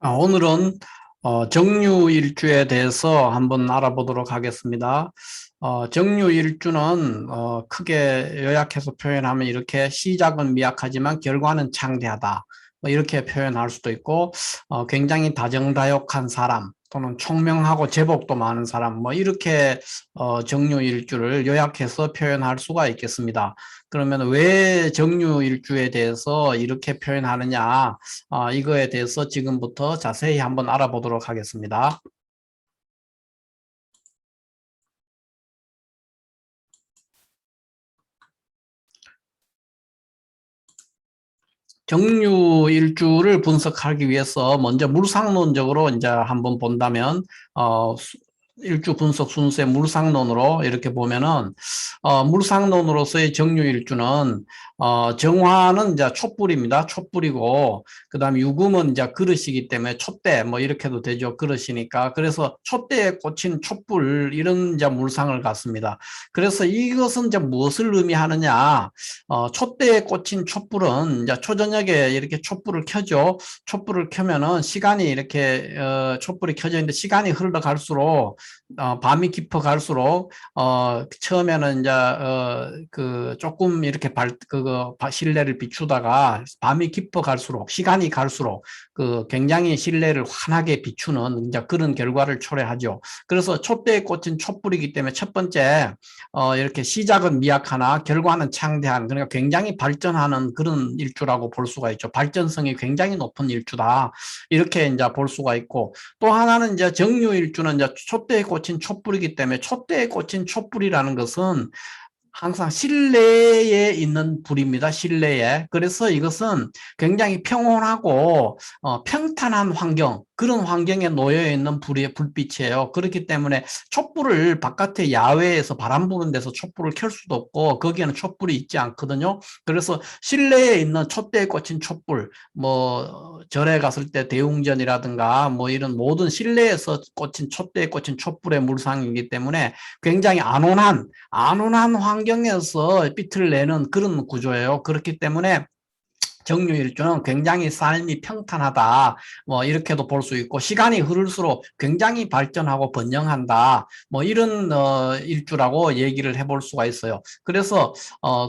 오늘은 정유일주에 대해서 한번 알아보도록 하겠습니다. 정유일주는 크게 요약해서 표현하면 이렇게 시작은 미약하지만 결과는 창대하다. 뭐 이렇게 표현할 수도 있고 굉장히 다정다욕한 사람 또는 총명하고 제복도 많은 사람 뭐 이렇게 정유일주를 요약해서 표현할 수가 있겠습니다. 그러면 왜 정유일주에 대해서 이렇게 표현하느냐? 이거에 대해서 지금부터 자세히 한번 알아보도록 하겠습니다. 정유일주를 분석하기 위해서 먼저 물상론적으로 이제 한번 본다면, 일주 분석 순수의 물상론으로 이렇게 보면은, 물상론으로서의 정유일주는, 정화는 이제 촛불입니다. 촛불이고, 그 다음에 유금은 이제 그릇이기 때문에 촛대, 뭐 이렇게도 되죠. 그릇이니까. 그래서 촛대에 꽂힌 촛불, 이런 이제 물상을 갖습니다. 그래서 이것은 이제 무엇을 의미하느냐? 촛대에 꽂힌 촛불은 이제 초저녁에 이렇게 촛불을 켜죠. 촛불을 켜면은 시간이 이렇게 촛불이 켜져 있는데 시간이 흘러갈수록 밤이 깊어갈수록 처음에는 이제 그 조금 이렇게 그거 실내를 비추다가 밤이 깊어갈수록 시간이 갈수록 그 굉장히 실내를 환하게 비추는 이제 그런 결과를 초래하죠. 그래서 촛대에 꽂힌 촛불이기 때문에 첫 번째 이렇게 시작은 미약하나 결과는 창대한, 그러니까 굉장히 발전하는 그런 일주라고 볼 수가 있죠. 발전성이 굉장히 높은 일주다. 이렇게 이제 볼 수가 있고, 또 하나는 이제 정유일주는 이제 촛대에 꽂힌 촛불이기 때문에 촛대에 꽂힌 촛불이라는 것은 항상 실내에 있는 불입니다. 실내에. 그래서 이것은 굉장히 평온하고 평탄한 환경, 그런 환경에 놓여 있는 불빛이에요. 그렇기 때문에 촛불을 바깥에 야외에서 바람 부는 데서 촛불을 켤 수도 없고 거기에는 촛불이 있지 않거든요. 그래서 실내에 있는 촛대에 꽂힌 촛불, 뭐 절에 갔을 때 대웅전이라든가 뭐 이런 모든 실내에서 꽂힌 촛대에 꽂힌 촛불의 물상이기 때문에 굉장히 안온한 환경에서 빛을 내는 그런 구조예요. 그렇기 때문에 정유일주는 굉장히 삶이 평탄하다. 뭐 이렇게도 볼 수 있고 시간이 흐를수록 굉장히 발전하고 번영한다. 뭐 이런 일주라고 얘기를 해볼 수가 있어요. 그래서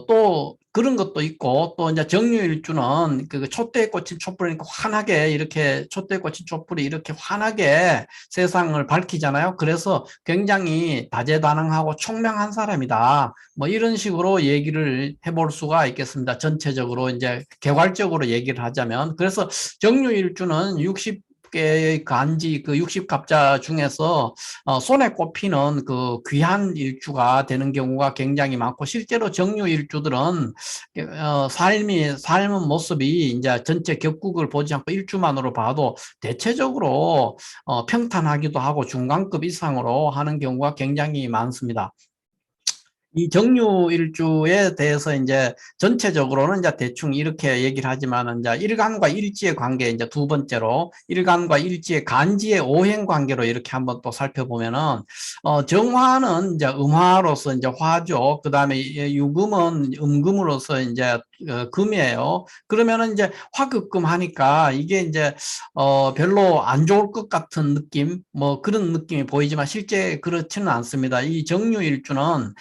또 그런 것도 있고 또 이제 정유일주는 그 촛대에 꽂힌 촛불이니까 환하게 이렇게 촛대에 꽂힌 촛불이 이렇게 환하게 세상을 밝히잖아요. 그래서 굉장히 다재다능하고 총명한 사람이다. 뭐 이런 식으로 얘기를 해볼 수가 있겠습니다. 전체적으로 이제 개괄적으로 얘기를 하자면. 그래서 정유일주는 60개의 간지 그 60갑자 중에서 손에 꼽히는 그 귀한 일주가 되는 경우가 굉장히 많고, 실제로 정유일주들은 삶은 모습이 이제 전체 격국을 보지 않고 일주만으로 봐도 대체적으로 평탄하기도 하고 중간급 이상으로 하는 경우가 굉장히 많습니다. 이 정유일주에 대해서 이제 전체적으로는 이제 대충 이렇게 얘기를 하지만은 이제 일간과 일지의 관계, 이제 두 번째로 일간과 일지의 간지의 오행 관계로 이렇게 한번 또 살펴보면은 정화는 이제 음화로서 이제 화죠. 그다음에 유금은 음금으로서 이제 금이에요. 그러면은 이제 화급금 하니까 이게 이제 별로 안 좋을 것 같은 느낌, 뭐 그런 느낌이 보이지만 실제 그렇지는 않습니다. 이 정유일주는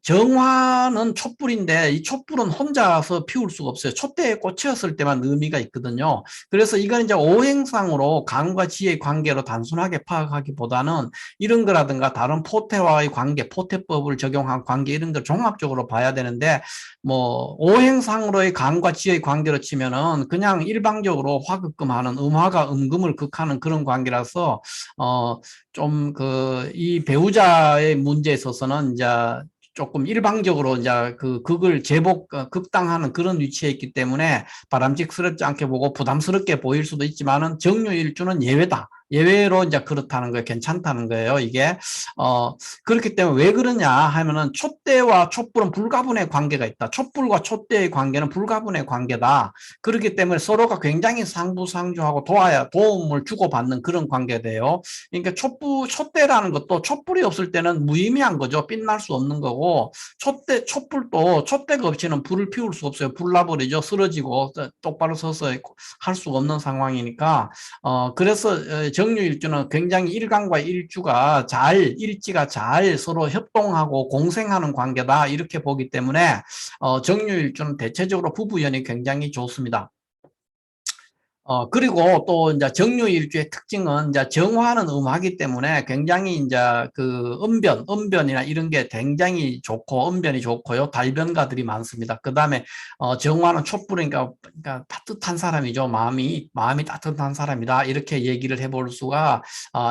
정화는 촛불인데 이 촛불은 혼자서 피울 수가 없어요. 촛대에 꽂혔을 때만 의미가 있거든요. 그래서 이건 이제 오행상으로 간과 지의 관계로 단순하게 파악하기보다는 이런 거라든가 다른 포태와의 관계, 포태법을 적용한 관계 이런 걸 종합적으로 봐야 되는데, 뭐 오행상으로의 간과 지의 관계로 치면은 그냥 일방적으로 화급금하는, 음화가 음금을 극하는 그런 관계라서 좀 이 배우자의 문제에 있어서는 이제 조금 일방적으로 이제 그 극을 극당하는 그런 위치에 있기 때문에 바람직스럽지 않게 보고 부담스럽게 보일 수도 있지만은 정유일주는 예외다. 예외로 이제 그렇다는 거예요. 괜찮다는 거예요. 이게 그렇기 때문에 왜 그러냐 하면은 촛대와 촛불은 불가분의 관계가 있다. 촛불과 촛대의 관계는 불가분의 관계다. 그렇기 때문에 서로가 굉장히 상부상조하고 도와야 도움을 주고받는 그런 관계가 돼요. 그러니까 촛대라는 것도 촛불이 없을 때는 무의미한 거죠. 빛날 수 없는 거고 촛불도 촛대가 없이는 불을 피울 수 없어요. 불 나버리죠. 쓰러지고 똑바로 서서 할 수가 없는 상황이니까 그래서 정유일주는 굉장히 일간과 일지가 잘 서로 협동하고 공생하는 관계다 이렇게 보기 때문에 정유일주는 대체적으로 부부연이 굉장히 좋습니다. 그리고 또 이제 정유일주의 특징은 이제 정화는 음화기 때문에 굉장히 이제 그 음변이나 이런 게 굉장히 좋고 음변이 좋고요. 달변가들이 많습니다. 그 다음에 정화는 촛불이니까 그러니까 따뜻한 사람이죠. 마음이 따뜻한 사람이다. 이렇게 얘기를 해볼 수가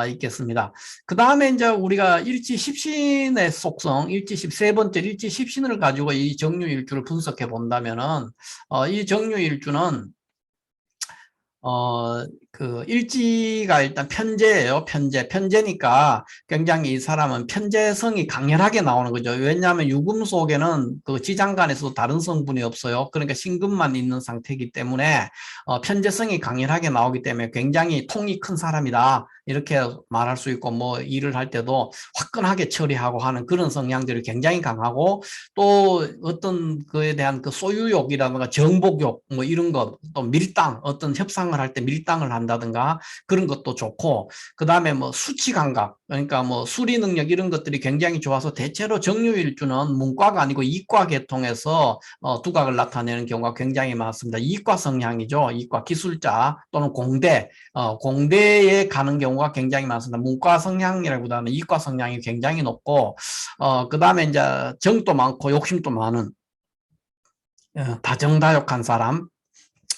있겠습니다. 그 다음에 이제 우리가 일지 십신의 속성, 세 번째 일지 십신을 가지고 이 정유일주를 분석해 본다면은 이 정유일주는 그 일지가 일단 편제예요. 편제니까 굉장히 이 사람은 편제성이 강렬하게 나오는 거죠. 왜냐하면 유금 속에는 그 지장간에서도 다른 성분이 없어요. 그러니까 신금만 있는 상태이기 때문에 편제성이 강렬하게 나오기 때문에 굉장히 통이 큰 사람이다. 이렇게 말할 수 있고 뭐 일을 할 때도 화끈하게 처리하고 하는 그런 성향들이 굉장히 강하고 또 어떤 그에 대한 그 소유욕이라든가 정복욕 뭐 이런 것 또 밀당 어떤 협상을 할 때 밀당을 한다든가 그런 것도 좋고 그 다음에 뭐 수치 감각 그러니까 뭐 수리 능력 이런 것들이 굉장히 좋아서 대체로 정유일주는 문과가 아니고 이과 계통에서 두각을 나타내는 경우가 굉장히 많습니다. 이과 성향이죠. 이과 기술자 또는 공대에 가는 경우가 굉장히 많습니다. 문과 성향이라기보다는 이과 성향이 굉장히 높고 그 다음에 이제 정도 많고 욕심도 많은 다정다욕한 사람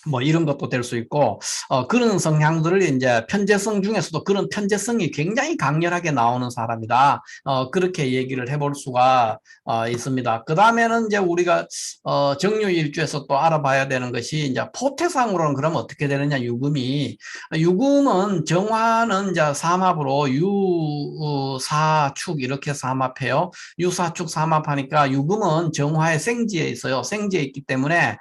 뭐 이런 것도 될 수 있고 그런 성향들을 이제 편재성 중에서도 그런 편재성이 굉장히 강렬하게 나오는 사람이다. 그렇게 얘기를 해볼 수가 있습니다. 그 다음에는 이제 우리가 정유일주에서 또 알아봐야 되는 것이 이제 포태상으로는 그럼 어떻게 되느냐 유금은 정화는 이제 삼합으로 유사축 이렇게 삼합해요. 유사축 삼합하니까 유금은 정화의 생지에 있어요. 생지에 있기 때문에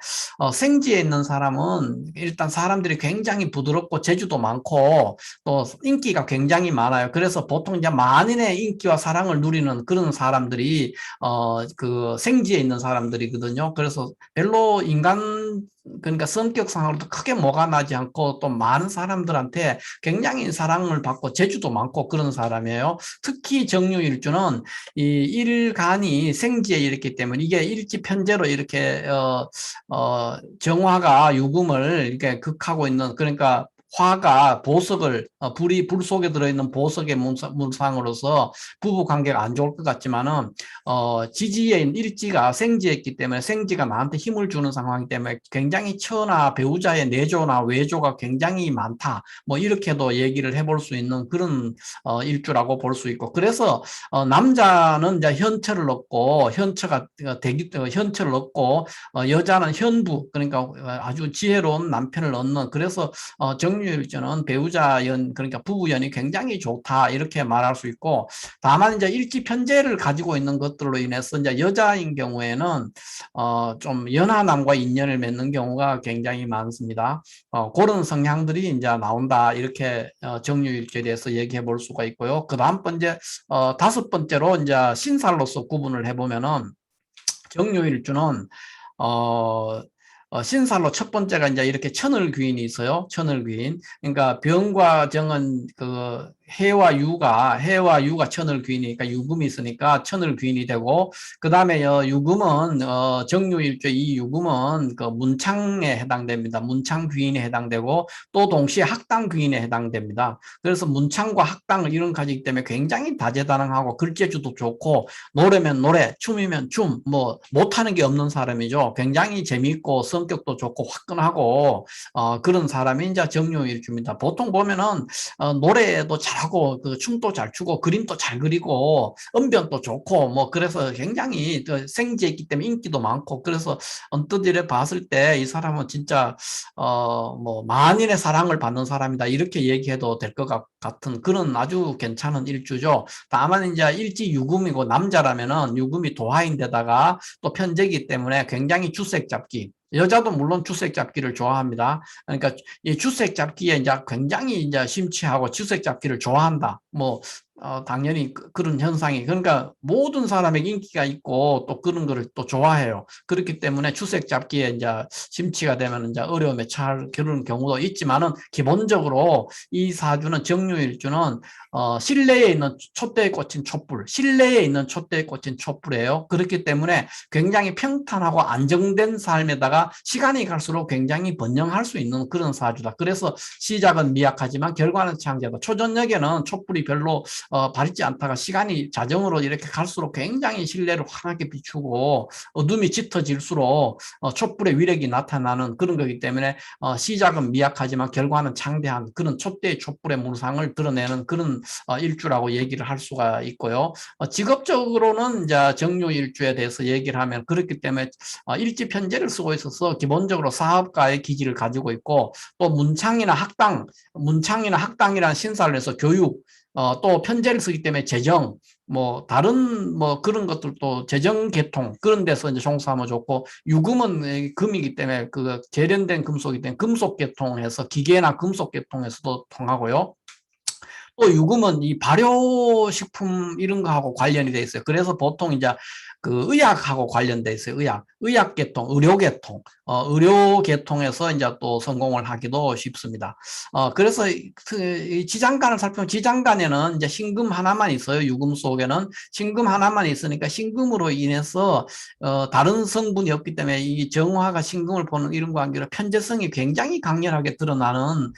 생지에 있는 사람은 일단 사람들이 굉장히 부드럽고 재주도 많고 또 인기가 굉장히 많아요. 그래서 보통 이제 만인의 인기와 사랑을 누리는 그런 사람들이 그 생지에 있는 사람들이거든요. 그래서 별로 그러니까 성격상으로도 크게 뭐가 나지 않고 또 많은 사람들한테 굉장히 사랑을 받고 재주도 많고 그런 사람이에요. 특히 정유일주는 이 일간이 생지에 있기 때문에 이게 일지편제로 이렇게 정화가 유금을 이렇게 극하고 있는 그러니까 화가 보석을 불 속에 들어있는 보석의 문상으로서 부부 관계가 안 좋을 것 같지만은 지지에 일지가 생지에 있기 때문에 생지가 나한테 힘을 주는 상황이기 때문에 굉장히 처나 배우자의 내조나 외조가 굉장히 많다. 뭐 이렇게도 얘기를 해볼 수 있는 그런 일주라고 볼 수 있고 그래서 남자는 이제 현처를 얻고 현처를 얻고 여자는 현부 그러니까 아주 지혜로운 남편을 얻는 그래서 정유일주는 배우자연 그러니까 부부연이 굉장히 좋다 이렇게 말할 수 있고 다만 이제 일지편제를 가지고 있는 것들로 인해서 이제 여자인 경우에는 좀 연하남과 인연을 맺는 경우가 굉장히 많습니다. 그런 성향들이 이제 나온다 이렇게 정유일주에 대해서 얘기해 볼 수가 있고요. 그 다음 번째 다섯 번째로 이제 신살로서 구분을 해보면은 정유일주는 신살로 첫 번째가 이제 이렇게 천을귀인이 있어요. 천을귀인. 그러니까 병과 정은 그 해와 유가 천을귀인이니까 유금이 있으니까 천을귀인이 되고 그 다음에 유금은 정유일주 이 유금은 그 문창에 해당됩니다. 문창귀인에 해당되고 또 동시에 학당귀인에 해당됩니다. 그래서 문창과 학당을 이런 가지기 때문에 굉장히 다재다능하고 글재주도 좋고 노래면 노래, 춤이면 춤, 뭐 못하는 게 없는 사람이죠. 굉장히 재미있고 성격도 좋고 화끈하고 그런 사람이 이제 정유일주입니다. 보통 보면은 노래도 잘 잘하고 그 춤도 잘 추고 그림도 잘 그리고 언변도 좋고 뭐 그래서 굉장히 그 생지했기 때문에 인기도 많고 그래서 언뜻 이래 봤을 때 이 사람은 진짜 뭐 만인의 사랑을 받는 사람이다 이렇게 얘기해도 될 것 같은 그런 아주 괜찮은 일주죠. 다만 이제 일지 유금이고 남자라면은 유금이 도화인데다가 또 편제이기 때문에 굉장히 주색 잡기. 여자도 물론 주색 잡기를 좋아합니다. 그러니까 이 주색 잡기에 이제 굉장히 이제 심취하고 주색 잡기를 좋아한다. 뭐 당연히 그런 현상이 그러니까 모든 사람에게 인기가 있고 또 그런 거를 또 좋아해요. 그렇기 때문에 주색 잡기에 이제 심취가 되면 이제 어려움에 처할 그런 경우도 있지만은 기본적으로 이 사주는 정유일주는 실내에 있는 촛대에 꽂힌 촛불, 실내에 있는 촛대에 꽂힌 촛불이에요. 그렇기 때문에 굉장히 평탄하고 안정된 삶에다가 시간이 갈수록 굉장히 번영할 수 있는 그런 사주다. 그래서 시작은 미약하지만 결과는 창대하다. 초저녁에는 촛불이 별로 밝지 않다가 시간이 자정으로 이렇게 갈수록 굉장히 실내를 환하게 비추고 어둠이 짙어질수록 촛불의 위력이 나타나는 그런 거기 때문에 시작은 미약하지만 결과는 창대한 그런 촛대의 촛불의 무상을 드러내는 그런 일주라고 얘기를 할 수가 있고요. 직업적으로는 이제 정유일주에 대해서 얘기를 하면 그렇기 때문에 일지 편제를 쓰고 있어서 기본적으로 사업가의 기질을 가지고 있고 또 문창이나 학당이라는 신사를 해서 교육 또 편제를 쓰기 때문에 재정, 뭐 다른 뭐 그런 것들도 재정 계통 그런 데서 이제 종사하면 좋고 유금은 금이기 때문에 그 계련된 금속이기 때문에 금속 계통해서 기계나 금속 계통에서도 통하고요. 또 유금은 이 발효식품 이런 거하고 관련이 돼 있어요. 그래서 보통 이제 그 의학하고 관련돼 있어요. 의학계통, 의료계통, 의료계통에서 이제 또 성공을 하기도 쉽습니다. 그래서 이 지장간을 살펴보면 지장간에는 이제 신금 하나만 있어요. 유금 속에는 신금 하나만 있으니까 신금으로 인해서 다른 성분이 없기 때문에 이 정화가 신금을 보는 이런 관계로 편재성이 굉장히 강렬하게 드러나는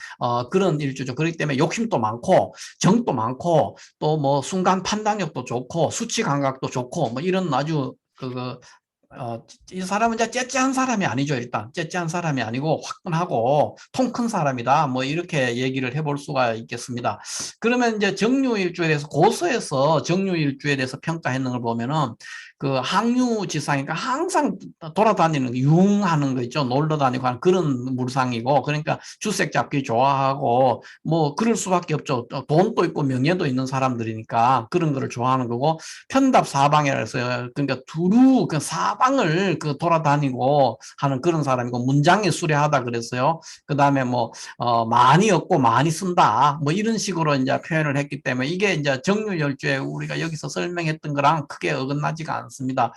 그런 일주죠. 그렇기 때문에 욕심도 많고 정도 많고 또 뭐 순간 판단력도 좋고 수치 감각도 좋고 뭐 이런 아주 이 사람은 이제 째째한 사람이 아니죠. 일단 째째한 사람이 아니고 화끈하고 통 큰 사람이다. 뭐 이렇게 얘기를 해볼 수가 있겠습니다. 그러면 이제 정유일주에 대해서 고서에서 정유일주에 대해서 평가했는 걸 보면은 그 항유지상이니까 항상 돌아다니는 유흥하는 거 있죠. 놀러 다니고 하는 그런 물상이고 그러니까 주색 잡기 좋아하고 뭐 그럴 수밖에 없죠. 돈도 있고 명예도 있는 사람들이니까 그런 거를 좋아하는 거고 편답 사방이라 해서 그러니까 두루 그 사방을 그 돌아다니고 하는 그런 사람이고 문장이 수려하다 그랬어요. 그 다음에 뭐 많이 얻고 많이 쓴다 뭐 이런 식으로 이제 표현을 했기 때문에 이게 이제 정유일주에 우리가 여기서 설명했던 거랑 크게 어긋나지가 않습니다.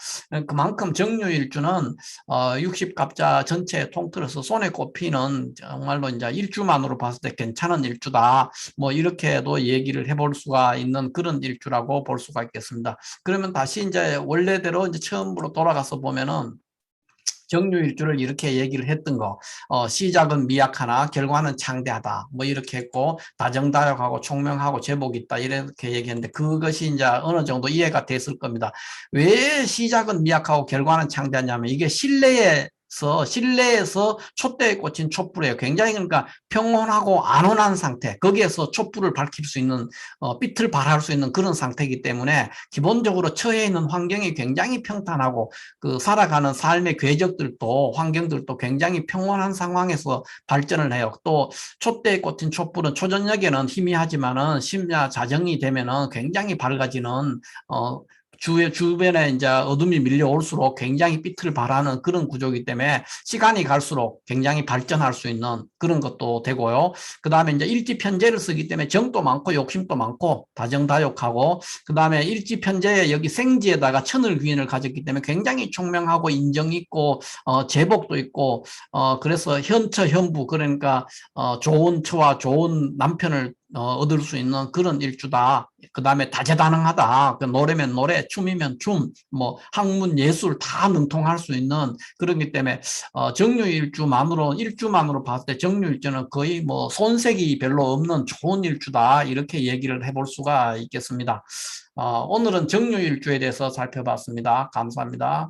그만큼 정유일주는 60갑자 전체 통틀어서 손에 꼽히는 정말로 이제 일주만으로 봤을 때 괜찮은 일주다. 뭐 이렇게도 얘기를 해볼 수가 있는 그런 일주라고 볼 수가 있겠습니다. 그러면 다시 이제 원래대로 이제 처음으로 돌아가서 보면은 정유일주를 이렇게 얘기를 했던 거, 시작은 미약하나 결과는 창대하다. 뭐 이렇게 했고, 다정다감하고 총명하고 제복이 있다. 이렇게 얘기했는데 그것이 이제 어느 정도 이해가 됐을 겁니다. 왜 시작은 미약하고 결과는 창대하냐면 이게 실내에서 촛대에 꽂힌 촛불이에요. 굉장히 그러니까 평온하고 안온한 상태, 거기에서 촛불을 밝힐 수 있는 빛을 발할 수 있는 그런 상태이기 때문에 기본적으로 처해 있는 환경이 굉장히 평탄하고 그 살아가는 삶의 궤적들도 환경들도 굉장히 평온한 상황에서 발전을 해요. 또 촛대에 꽂힌 촛불은 초저녁에는 희미하지만은 심야 자정이 되면은 굉장히 밝아지는 주변에 이제 어둠이 밀려올수록 굉장히 빛을 발하는 그런 구조이기 때문에 시간이 갈수록 굉장히 발전할 수 있는 그런 것도 되고요. 그 다음에 이제 일지편제를 쓰기 때문에 정도 많고 욕심도 많고 다정다욕하고 그 다음에 일지편제에 여기 생지에다가 천을 귀인을 가졌기 때문에 굉장히 총명하고 인정 있고 제복도 있고 그래서 현처 현부 그러니까 좋은 처와 좋은 남편을 얻을 수 있는 그런 일주다. 그 다음에 다재다능하다. 그 노래면 노래, 춤이면 춤, 뭐 학문, 예술 다 능통할 수 있는 그렇기 때문에 일주만으로 봤을 때 정유일주는 거의 뭐 손색이 별로 없는 좋은 일주다. 이렇게 얘기를 해볼 수가 있겠습니다. 오늘은 정유일주에 대해서 살펴봤습니다. 감사합니다.